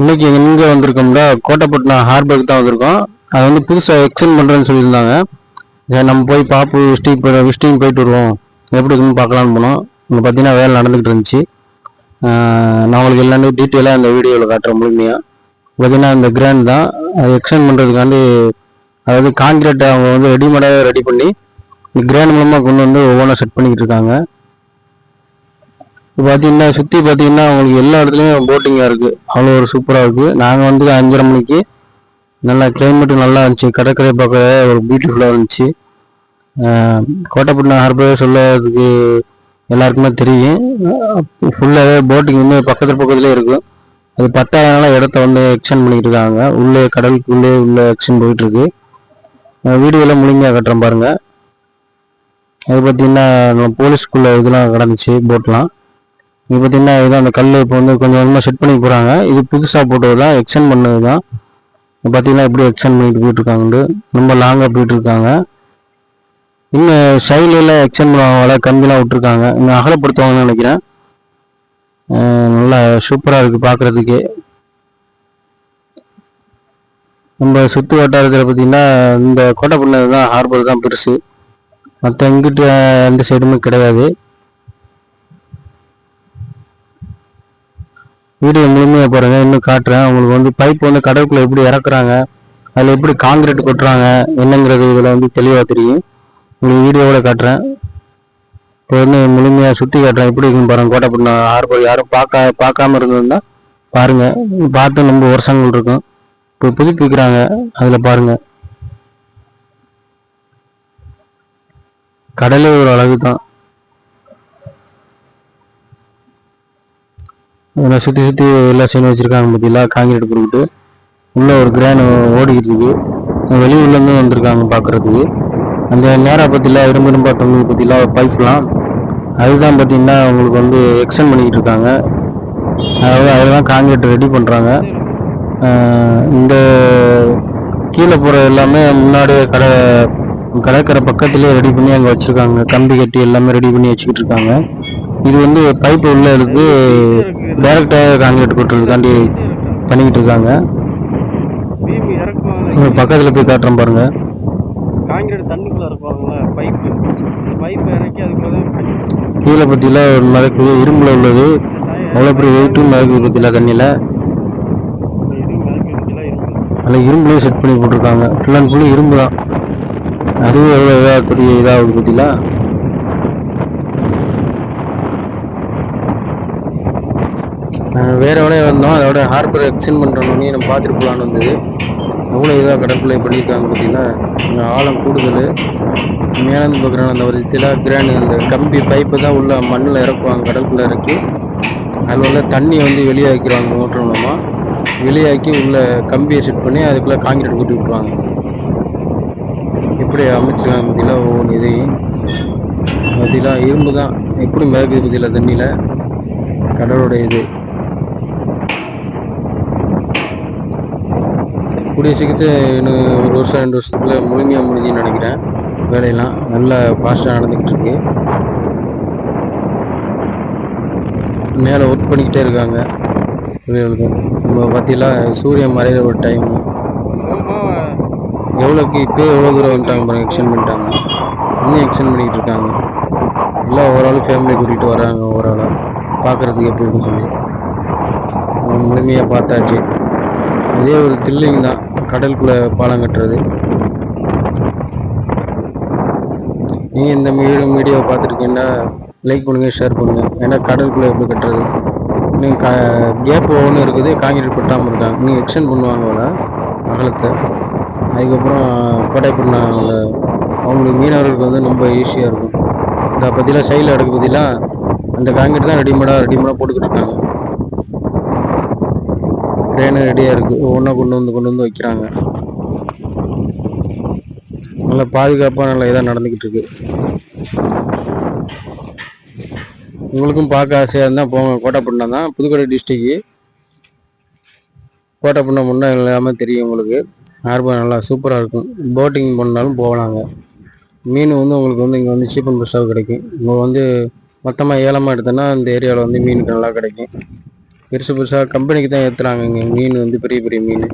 இன்னைக்கு எங்கே வந்திருக்கோம்னா கோட்டைப்பட்டினம் ஹார்பருக்கு தான் வந்திருக்கோம். அது வந்து புதுசாக எக்ஸ்டெண்ட் பண்ணுறேன்னு சொல்லியிருந்தாங்க. நம்ம போய் பார்ப்பு விசிட்டிங் போயிட்டு வருவோம், எப்படி இருக்குன்னு பார்க்கலான்னு போனோம். இங்கே பார்த்தீங்கன்னா வேலை நடந்துகிட்டு இருந்துச்சு. நான் உங்களுக்கு எல்லாமே டீட்டெயிலாக அந்த வீடியோவில் காட்டுறேன் முழுமையாக. பார்த்தீங்கன்னா இந்த கிராண்ட் தான் அது எக்ஸ்டெண்ட் பண்ணுறதுக்காண்டி, அதாவது கான்கிரீட்டை அவங்க வந்து ரெடிமேடாக ரெடி பண்ணி இந்த கிராண்ட் மூலமாக கொண்டு வந்து ஒவ்வொன்றா செட் பண்ணிக்கிட்டு இருக்காங்க. இப்போ பார்த்தீங்கன்னா சுற்றி பார்த்தீங்கன்னா உங்களுக்கு எல்லா இடத்துலையும் போட்டிங்காக இருக்குது. அவ்வளோ ஒரு சூப்பராக இருக்குது. நாங்கள் வந்து 5:30 மணிக்கு நல்லா கிளைமேட்டு நல்லா இருந்துச்சு. கடற்கரை பார்க்க ஒரு பியூட்டிஃபுல்லாக இருந்துச்சு. கோட்டைப்பட்டினம் ஹார்பர் சொல்லதுக்கு எல்லாருக்குமே தெரியும். ஃபுல்லாகவே போட்டிங் வந்து பக்கத்துலேயே இருக்கும். அது 10,000 இடத்த வந்து எக்ஸ்டெண்ட் பண்ணிக்கிட்டு இருக்காங்க. உள்ளே கடலுக்கு உள்ளே எக்ஸ்டெண்ட் போயிட்டுருக்கு. வீடியோவில் முழுமையாக கட்டுறேன் பாருங்கள். அது பார்த்தீங்கன்னா நம்ம போலீஸ்குள்ளே இதெல்லாம் கிடந்துச்சு போட்லாம். இப்போ பார்த்தீங்கன்னா இதுதான் அந்த கல் இப்போ வந்து கொஞ்சம் கொஞ்சமாக செட் பண்ணி போகிறாங்க. இது புதுசாக போட்டது தான், எக்ஸ்டெண்ட் பண்ணது தான். பார்த்தீங்கன்னா எப்படி எக்ஸ்டெண்ட் பண்ணிட்டு போயிட்டுருக்காங்கன்னு ரொம்ப லாங்காக போயிட்டுருக்காங்க. இன்னும் சைட்லாம் எக்ஸ்டெண்ட் பண்ணுவாங்க, கம்பிலாம் விட்டுருக்காங்க. இன்னும் அகலப்படுத்துவாங்கன்னு நினைக்கிறேன். நல்லா சூப்பராக இருக்குது பார்க்குறதுக்கு. நம்ம சுற்று வட்டாரத்தில் பார்த்திங்கன்னா இந்த கோட்டைப்பட்டினம் தான் ஹார்பர் தான் பெருசு. மற்ற எங்கிட்ட எந்த சைடுமே கிடையாது. வீடியோ முழுமையாக பாருங்கள், இன்னும் காட்டுறேன் உங்களுக்கு. வந்து பைப் வந்து கடலுக்குள்ளே எப்படி இறக்குறாங்க, அதில் எப்படி காங்கிரீட் கொட்டுறாங்க என்னங்கிறது இதில் வந்து தெளிவாக தெரியும். உங்களுக்கு வீடியோவில் காட்டுறேன். இப்போ வந்து முழுமையாக சுற்றி காட்டுறேன் எப்படி இருக்குன்னு பாருங்கள். கோட்டைப்பட்டினம் ஹார்பர் யாரும் பார்க்காம இருந்ததுன்னா பாருங்கள். பார்த்து ரொம்ப வருஷங்கள் இருக்கும். இப்போ புதுப்பிக்கிறாங்க, அதில் பாருங்கள். கடலே ஒரு அழகு தான். சுற்றி எல்லா சைடும் வச்சுருக்காங்க பார்த்தீங்களா, காங்கிரீட் போட்டுக்கிட்டு. உள்ளே ஒரு கிரான் ஓடிக்கிட்டு இருக்கு. வெளியூர்லேருந்து வந்திருக்காங்க பார்க்குறதுக்கு. அந்த நேராக பார்த்தீங்களா இரும்பா தொங்குது பார்த்தீங்களா பைப்லாம், அதுதான் பார்த்தீங்கன்னா உங்களுக்கு வந்து எக்ஸ்டெண்ட் பண்ணிக்கிட்டு இருக்காங்க. அதாவது அதில் தான் காங்கிரீட் ரெடி பண்ணுறாங்க. இந்த கீழே போகிற எல்லாமே முன்னாடியே கடற்கரை பக்கத்துலேயே ரெடி பண்ணி அங்கே வச்சுருக்காங்க. கம்பி கட்டி எல்லாமே ரெடி பண்ணி வச்சுக்கிட்டு இருக்காங்க. இது வந்து பைப்பு உள்ள இருக்கு, டைரக்டாக காங்கிரீட் கொட்டுறதுக்காண்டி பண்ணிக்கிட்டு இருக்காங்க. பக்கத்தில் போய் காட்டுறோம் பாருங்க. கீழே பற்றியில் மிதக்குது, இரும்பில் உள்ளது. அவ்வளோ பெரிய வெயிட்டும் மிதக்குது பற்றியில் தண்ணியில். அதில் இரும்புலேயே செட் பண்ணி போட்டிருக்காங்க. ஃபுல் அண்ட் ஃபுல்லு இரும்பு தான். அதுவும் எவ்வளோ இதாகுது பற்றியில். நாங்கள் வேறு வேலையை வந்தோம், அதோட ஹார்பர் எக்ஸ்டெண்ட் பண்ணுறோன்னு நம்ம பார்த்துட்டு போகலான்னு வந்தது. எவ்வளோ இதாக கடற்கரை பண்ணியிருக்காங்க பார்த்தீங்கன்னா. இங்கே ஆழம் கூடுதல். மேலேருந்து பார்க்குறாங்க அந்த விதத்தில் கிராண்ட் அந்த கம்பி பைப்பு தான் உள்ள மண்ணில் இறக்குவாங்க, கடற்குள்ளே இறக்கி. அதில் உள்ள தண்ணியை வந்து வெளியாக்கிறாங்க மோட்டர் மூலமாக. வெளியாக்கி உள்ள கம்பியை செட் பண்ணி அதுக்குள்ளே காங்கிரீட் கொட்டி விட்டுருவாங்க. எப்படி அமைச்சிருக்காங்க பார்த்தீங்களா ஒவ்வொன்று இதையும். பார்த்தீங்களா இரும்பு தான் எப்படி மிதக்குது பார்த்தீங்களா தண்ணியில். கடலோட இது கூடிய சீக்கிரத்தை இன்னும் 1 வருஷம் 2 வருஷத்துக்குள்ளே முழுமையாக முடிஞ்சுன்னு நினைக்கிறேன். வேலையெல்லாம் நல்லா ஃபாஸ்ட்டாக நடந்துக்கிட்டு இருக்கு. மேலே ஒர்க் பண்ணிக்கிட்டே இருக்காங்க. நம்ம பார்த்தீங்களா சூரியன் மறைகிற ஒரு டைம் எவ்வளோக்கு இப்போ எவ்வளோ தூரம் வந்துட்டாங்க பாருங்கள். எக்ஸ்டெண்ட் பண்ணிட்டாங்க, இன்னும் எக்ஸ்டெண்ட் பண்ணிக்கிட்டு இருக்காங்க. எல்லாம் ஓவரால் ஃபேமிலி கூட்டிகிட்டு வராங்க. ஓவராலாக பார்க்குறதுக்கு எப்படி இருக்குன்னு சொல்லி முழுமையாக பார்த்தாச்சு. அதே ஒரு த்ரில்லிங் தான் கடலுக்குள்ளே பாலம் கட்டுறது. நீங்கள் இந்த வீடியோவை பார்த்துருக்கீங்கன்னா லைக் பண்ணுங்கள், ஷேர் பண்ணுங்கள். ஏன்னா கடலுக்குள்ளே எப்படி கட்டுறது நீங்கள் கேப் ஒவ்வொன்று இருக்குது, காங்கிரீட் கொட்டாமல் இருக்காங்க. நீங்கள் எக்ஸ்டெண்ட் பண்ணுவாங்க அவ்வளோ அகலத்தை. அதுக்கப்புறம் கோட்டைப்பட்டினம்ல அவங்களுக்கு மீனவர்களுக்கு வந்து ரொம்ப ஈஸியாக இருக்கும். இந்த பற்றிலாம் சைடில் எடுக்க பற்றிலாம் அந்த காங்கிரீட் தான் ரெடிமேடாக போட்டுக்கிட்டு இருக்காங்க. ட்ரெயினு ரெடியாக இருக்குது, ஒவ்வொன்றா கொண்டு வந்து வைக்கிறாங்க. நல்லா பாதுகாப்பாக நல்லா இதாக நடந்துக்கிட்டு இருக்கு. உங்களுக்கும் பார்க்க ஆசையாக இருந்தால் போங்க. கோட்டைப்பட்டினம் தான், புதுக்கோட்டை டிஸ்ட்ரிக்கு. கோட்டைப்பட்டினம் முன்னே எல்லாமே தெரியும் உங்களுக்கு. ஹார்பர் நல்லா சூப்பராக இருக்கும். போட்டிங் பண்ணாலும் போகலாங்க. மீன் வந்து உங்களுக்கு வந்து இங்கே வந்து சீப் அண்ட் பெஸ்ட்டாக கிடைக்கும். உங்களுக்கு வந்து மொத்தமாக ஏலமாக எடுத்தோன்னா இந்த ஏரியாவில் வந்து மீன் நல்லா கிடைக்கும். பெருசு பெருசாக கம்பெனிக்கு தான் ஏற்றுறாங்க இங்கே மீன் வந்து பெரிய பெரிய மீன்.